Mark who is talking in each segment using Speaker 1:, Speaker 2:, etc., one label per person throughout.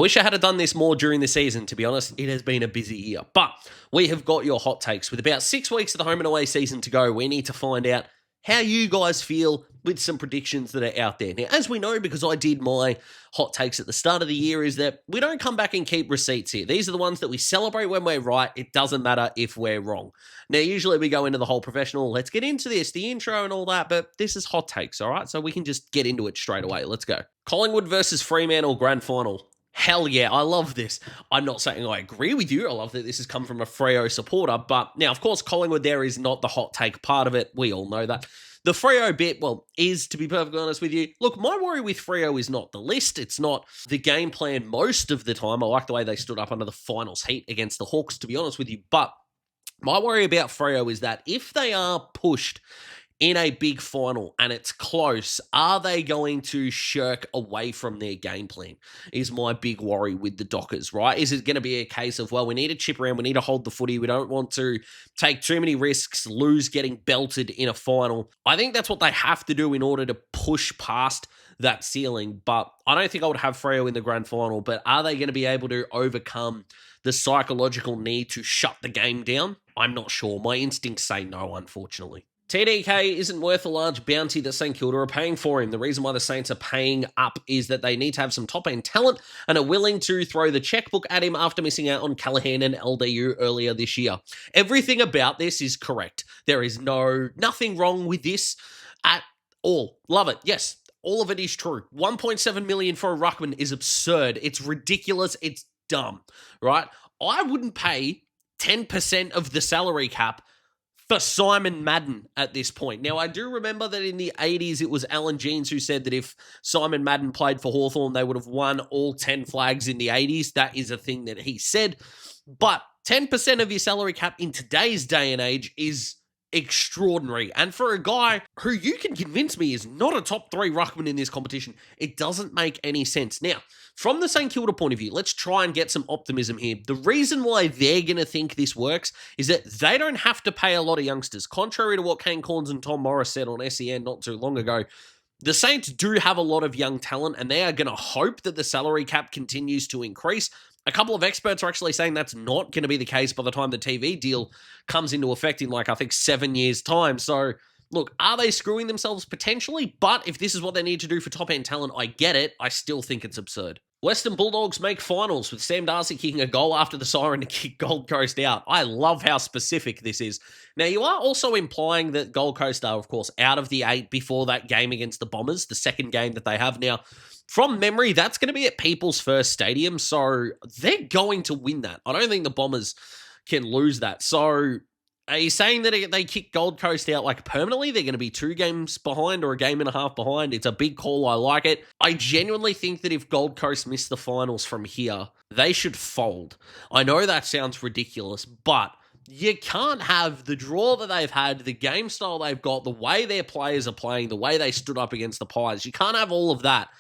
Speaker 1: I wish I had done this more during the season, to be honest. It has been a busy year. But we have got your hot takes. With about 6 weeks of the home and away season to go, we need to find out how you guys feel with some predictions that are out there. Now, as we know, because I did my hot takes at the start of the year, is that we don't come back and keep receipts here. These are the ones that we celebrate when we're right. It doesn't matter if we're wrong. Now, usually we go into the whole professional, let's get into this, the intro and all that, but this is hot takes, all right? So we can just get into it straight away. Let's go. Collingwood versus Fremantle grand final. Hell yeah, I love this. I'm not saying I agree with you. I love that this has come from a Freo supporter. But now, of course, Collingwood there is not the hot take part of it. We all know that. The Freo bit, well, is, to be perfectly honest with you, look, my worry with Freo is not the list. It's not the game plan most of the time. I like the way they stood up under the finals heat against the Hawks, to be honest with you. But my worry about Freo is that if they are pushed in a big final and it's close, are they going to shirk away from their game plan is my big worry with the Dockers, right? Is it going to be a case of, well, we need to chip around, we need to hold the footy, we don't want to take too many risks, lose getting belted in a final. I think that's what they have to do in order to push past that ceiling, but I don't think I would have Freo in the grand final, but are they going to be able to overcome the psychological need to shut the game down? I'm not sure. My instincts say no, unfortunately. TDK isn't worth a large bounty that St Kilda are paying for him. The reason why the Saints are paying up is that they need to have some top-end talent and are willing to throw the checkbook at him after missing out on Callaghan and LDU earlier this year. Everything about this is correct. There is nothing wrong with this at all. Love it. Yes, all of it is true. 1.7 million for a ruckman is absurd. It's ridiculous. It's dumb, right? I wouldn't pay 10% of the salary cap for Simon Madden at this point. Now, I do remember that in the 80s, it was Alan Jeans who said that if Simon Madden played for Hawthorn, they would have won all 10 flags in the 80s. That is a thing that he said. But 10% of your salary cap in today's day and age is extraordinary. And for a guy who you can convince me is not a top 3 ruckman in this competition, it doesn't make any sense. Now, from the St Kilda point of view, let's try and get some optimism here. The reason why they're going to think this works is that they don't have to pay a lot of youngsters. Contrary to what Kane Corns and Tom Morris said on SEN not too long ago, the Saints do have a lot of young talent, and they are going to hope that the salary cap continues to increase. A couple of experts are actually saying that's not going to be the case by the time the TV deal comes into effect in, I think 7 years' time. So, look, are they screwing themselves? Potentially, but if this is what they need to do for top-end talent, I get it. I still think it's absurd. Western Bulldogs make finals with Sam Darcy kicking a goal after the siren to kick Gold Coast out. I love how specific this is. Now, you are also implying that Gold Coast are, of course, out of the 8 before that game against the Bombers, the second game that they have now. From memory, that's going to be at People's First Stadium, so they're going to win that. I don't think the Bombers can lose that. So are you saying that they kick Gold Coast out permanently? They're going to be 2 games behind or a game and a half behind. It's a big call. I like it. I genuinely think that if Gold Coast miss the finals from here, they should fold. I know that sounds ridiculous, but you can't have the draw that they've had, the game style they've got, the way their players are playing, the way they stood up against the Pies. You can't have all of that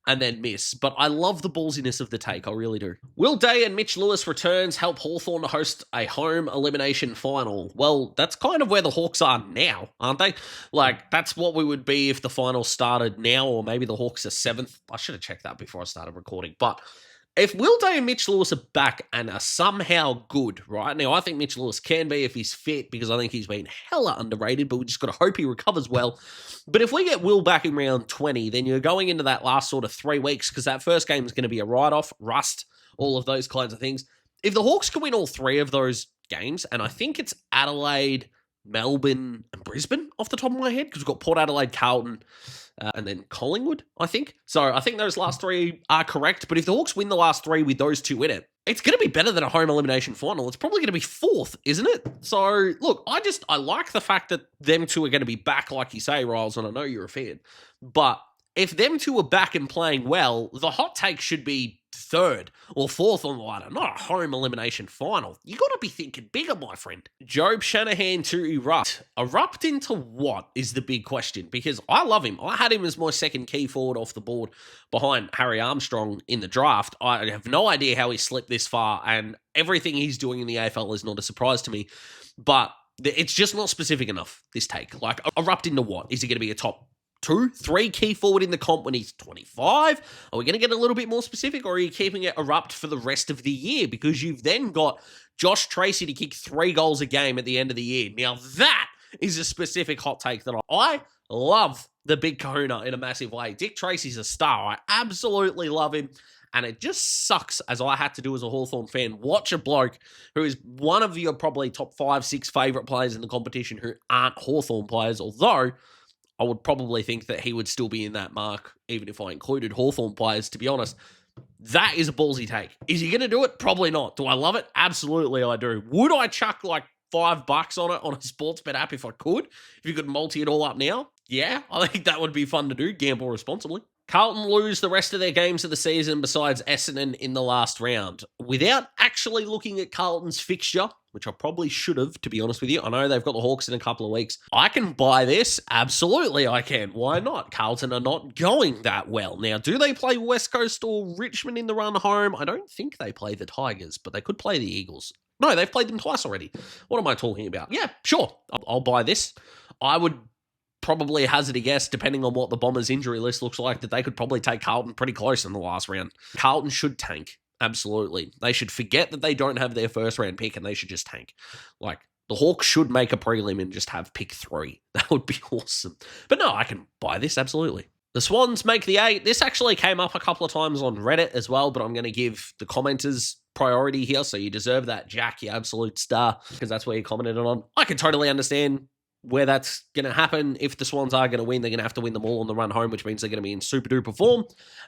Speaker 1: and then miss. But I love the ballsiness of the take. I really do. Will Day and Mitch Lewis returns help Hawthorn to host a home elimination final? Well, that's kind of where the Hawks are now, aren't they? That's what we would be if the final started now, or maybe the Hawks are 7th. I should have checked that before I started recording. But if Will Day and Mitch Lewis are back and are somehow good, right? Now, I think Mitch Lewis can be if he's fit, because I think he's been hella underrated, but we just got to hope he recovers well. But if we get Will back in round 20, then you're going into that last sort of 3 weeks, because that first game is going to be a write-off, rust, all of those kinds of things. If the Hawks can win all 3 of those games, and I think it's Adelaide, Melbourne, and Brisbane off the top of my head, because we've got Port Adelaide, Carlton, and then Collingwood, I think. So I think those last 3 are correct. But if the Hawks win the last 3 with those 2 in it, it's going to be better than a home elimination final. It's probably going to be 4th, isn't it? So, look, I like the fact that them 2 are going to be back, like you say, Riles, and I know you're a fan. But if them 2 are back and playing well, the hot take should be 3rd or 4th on the ladder, not a home elimination final. You got to be thinking bigger, my friend. Job Shanahan to erupt. Erupt into what is the big question? Because I love him. I had him as my second key forward off the board behind Harry Armstrong in the draft. I have no idea how he slipped this far, and everything he's doing in the AFL is not a surprise to me. But it's just not specific enough, this take. Erupt into what? Is he going to be a top 2, 3 key forward in the comp when he's 25? Are we going to get a little bit more specific, or are you keeping it erupt for the rest of the year? Because you've then got Josh Tracy to kick 3 goals a game at the end of the year. Now, that is a specific hot take that I love the big kahuna in a massive way. Dick Tracy's a star. I absolutely love him. And it just sucks, as I had to do as a Hawthorn fan, watch a bloke who is one of your probably top 5, 6 favourite players in the competition who aren't Hawthorn players, although I would probably think that he would still be in that mark, even if I included Hawthorn players, to be honest. That is a ballsy take. Is he going to do it? Probably not. Do I love it? Absolutely I do. Would I chuck like $5 on it on a Sportsbet app if I could? If you could multi it all up now? Yeah, I think that would be fun to do. Gamble responsibly. Carlton lose the rest of their games of the season besides Essendon in the last round. Without actually looking at Carlton's fixture, which I probably should have, to be honest with you. I know they've got the Hawks in a couple of weeks. I can buy this. Absolutely, I can. Why not? Carlton are not going that well. Now, do they play West Coast or Richmond in the run home? I don't think they play the Tigers, but they could play the Eagles. No, they've played them twice already. What am I talking about? Yeah, sure. I'll buy this. I would probably hazard a guess, depending on what the Bombers' injury list looks like, that they could probably take Carlton pretty close in the last round. Carlton should tank. Absolutely. They should forget that they don't have their first round pick and they should just tank. Like, the Hawks should make a prelim and just have pick 3. That would be awesome. But no, I can buy this, absolutely. The Swans make the 8. This actually came up a couple of times on Reddit as well, but I'm going to give the commenters priority here, so you deserve that, Jack, you absolute star, because that's where you commented on. I can totally understand where that's going to happen. If the Swans are going to win, they're going to have to win them all on the run home, which means they're going to be in super duper form.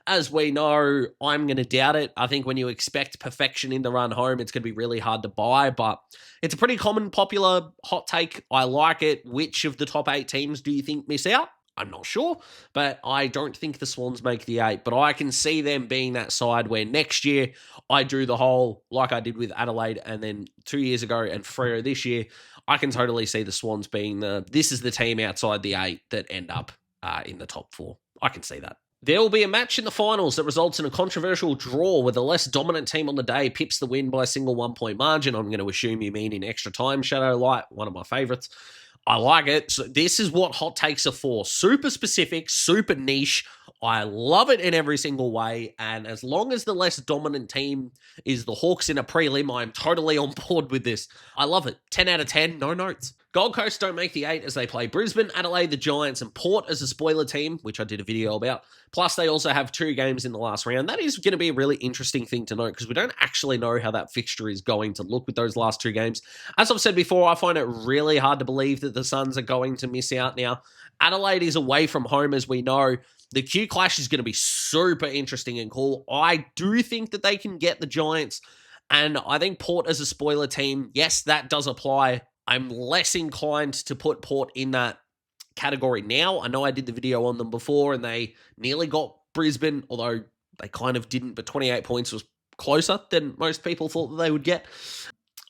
Speaker 1: As we know, I'm going to doubt it. I think when you expect perfection in the run home, it's going to be really hard to buy, but it's a pretty common, popular hot take. I like it. Which of the top 8 teams do you think miss out? I'm not sure, but I don't think the Swans make the 8, but I can see them being that side where next year I do the whole, like I did with Adelaide and then 2 years ago and Freo this year, I can totally see the Swans being this is the team outside the 8 that end up in the top 4. I can see that. There will be a match in the finals that results in a controversial draw where the less dominant team on the day pips the win by a single 1-point margin. I'm going to assume you mean in extra time, Shadow Light, one of my favourites. I like it. So this is what hot takes are for. Super specific, super niche. I love it in every single way. And as long as the less dominant team is the Hawks in a prelim, I'm totally on board with this. I love it. 10 out of 10, no notes. Gold Coast don't make the 8 as they play Brisbane, Adelaide, the Giants, and Port as a spoiler team, which I did a video about. Plus, they also have 2 games in the last round. That is going to be a really interesting thing to note because we don't actually know how that fixture is going to look with those last 2 games. As I've said before, I find it really hard to believe that the Suns are going to miss out now. Adelaide is away from home, as we know. The Q Clash is going to be super interesting and cool. I do think that they can get the Giants, and I think Port as a spoiler team, yes, that does apply. I'm less inclined to put Port in that category now. I know I did the video on them before and they nearly got Brisbane, although they kind of didn't, but 28 points was closer than most people thought that they would get.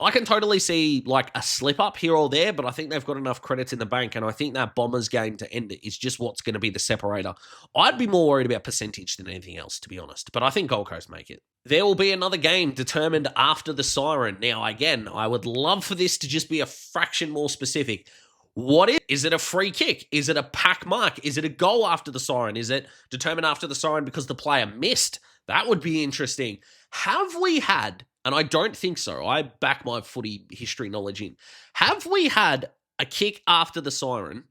Speaker 1: I can totally see like a slip up here or there, but I think they've got enough credits in the bank, and I think that Bombers game to end it is just what's going to be the separator. I'd be more worried about percentage than anything else, to be honest, but I think Gold Coast make it. There will be another game determined after the siren. Now, again, I would love for this to just be a fraction more specific. What is it a free kick? Is it a pack mark? Is it a goal after the siren? Is it determined after the siren because the player missed? That would be interesting. Have we had, and I don't think so, I back my footy history knowledge in, have we had a kick after the siren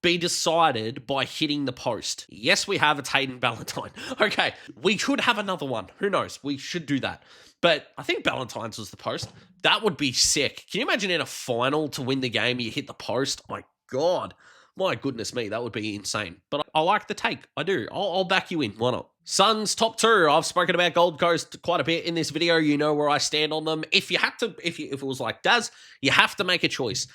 Speaker 1: be decided by hitting the post? Yes, we have. It's Hayden Ballantyne. Okay, we could have another one. Who knows? We should do that. But I think Ballantyne's was the post. That would be sick. Can you imagine in a final to win the game, you hit the post? My God. My goodness me, that would be insane. But I like the take. I do. I'll back you in. Why not? Suns top 2. I've spoken about Gold Coast quite a bit in this video. You know where I stand on them. If you had to, if it was like Daz, you have to make a choice.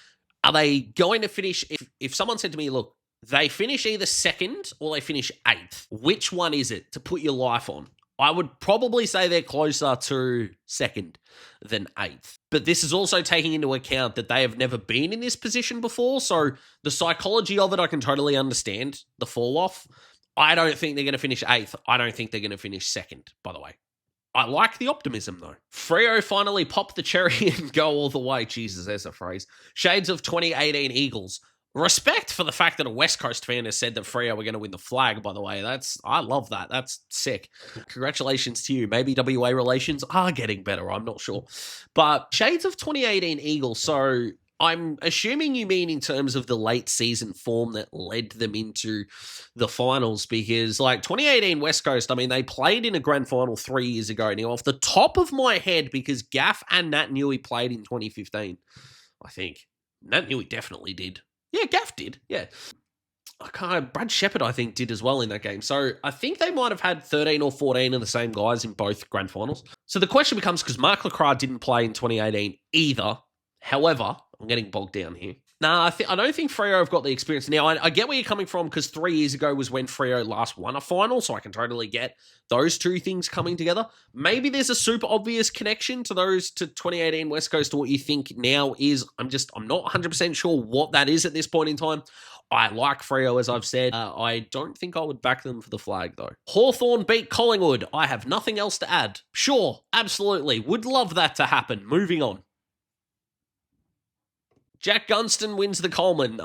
Speaker 1: Are they going to finish? If someone said to me, look, they finish either 2nd or they finish 8th, which one is it to put your life on? I would probably say they're closer to 2nd than 8th. But this is also taking into account that they have never been in this position before. So the psychology of it, I can totally understand the fall off. I don't think they're going to finish 8th. I don't think they're going to finish 2nd, by the way. I like the optimism, though. Freo finally popped the cherry and go all the way. Jesus, there's a phrase. Shades of 2018 Eagles. Respect for the fact that a West Coast fan has said that Freo were going to win the flag, by the way. I love that. That's sick. Congratulations to you. Maybe WA relations are getting better. I'm not sure. But shades of 2018 Eagles. So I'm assuming you mean in terms of the late season form that led them into the finals, because like 2018 West Coast, I mean, they played in a grand final 3 years ago. Now, off the top of my head, because Gaff and Nat Newey played in 2015, I think. Nat Newey definitely did. Yeah, Gaff did. Yeah. Brad Shepherd, I think, did as well in that game. So I think they might have had 13 or 14 of the same guys in both grand finals. So the question becomes, because Mark Lacroix didn't play in 2018 either. However, I'm getting bogged down here. Nah, I don't think Freo have got the experience. Now, I get where you're coming from, because 3 years ago was when Freo last won a final, so I can totally get those two things coming together. Maybe there's a super obvious connection to 2018 West Coast to what you think now is. I'm not 100% sure what that is at this point in time. I like Freo, as I've said. I don't think I would back them for the flag, though. Hawthorn beat Collingwood. I have nothing else to add. Sure, absolutely. Would love that to happen. Moving on. Jack Gunston wins the Coleman.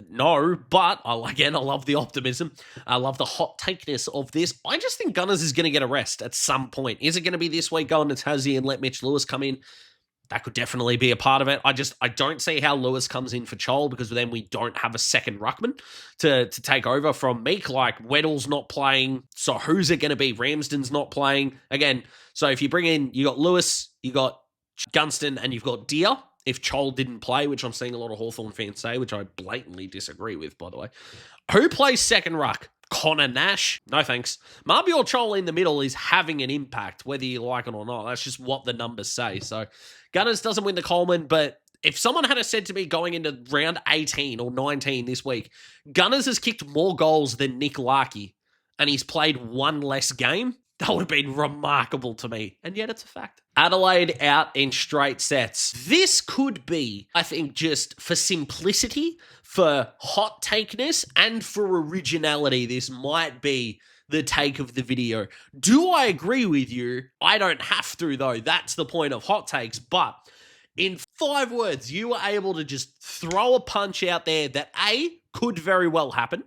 Speaker 1: No, but I love the optimism. I love the hot takeness of this. I just think Gunners is going to get a rest at some point. Is it going to be this week going to Tassie and let Mitch Lewis come in? That could definitely be a part of it. I don't see how Lewis comes in for Chol, because then we don't have a second ruckman to take over from Meek. Like, Weddle's not playing, so who's it going to be? Ramsden's not playing. Again, so if you bring in, you got Lewis, you got Gunston, and you've got Deer. If Chol didn't play, which I'm seeing a lot of Hawthorn fans say, which I blatantly disagree with, by the way. Who plays second ruck? Connor Nash? No thanks. Mabior Chol in the middle is having an impact, whether you like it or not. That's just what the numbers say. So Gunners doesn't win the Coleman, but if someone had said to me going into round 18 or 19 this week, Gunners has kicked more goals than Nick Larkey, and he's played one less game, that would have been remarkable to me. And yet it's a fact. Adelaide out in straight sets. This could be, I think, just for simplicity, for hot takeness, and for originality, this might be the take of the video. Do I agree with you? I don't have to, though. That's the point of hot takes. But in 5 words, you were able to just throw a punch out there that A, could very well happen,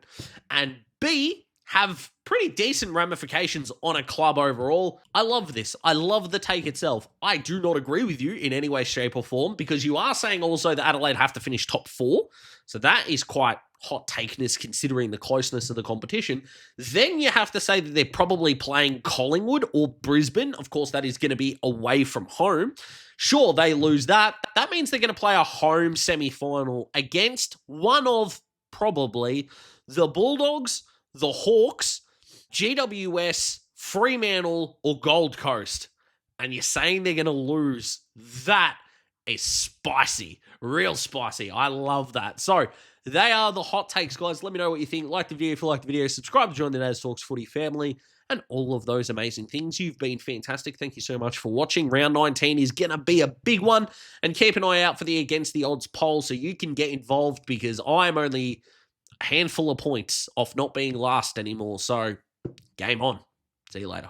Speaker 1: and B, have pretty decent ramifications on a club overall. I love this. I love the take itself. I do not agree with you in any way, shape, or form, because you are saying also that Adelaide have to finish top 4. So that is quite hot takeness considering the closeness of the competition. Then you have to say that they're probably playing Collingwood or Brisbane. Of course, that is going to be away from home. Sure, they lose that. That means they're going to play a home semi-final against one of probably the Bulldogs, the Hawks, GWS, Fremantle, or Gold Coast. And you're saying they're going to lose. That is spicy. Real spicy. I love that. So, they are the hot takes, guys. Let me know what you think. Like the video if you like the video. Subscribe to join the Naz Talks Footy family. And all of those amazing things. You've been fantastic. Thank you so much for watching. Round 19 is going to be a big one. And keep an eye out for the Against the Odds poll so you can get involved, because I'm only handful of points off not being last anymore. So, game on. See you later.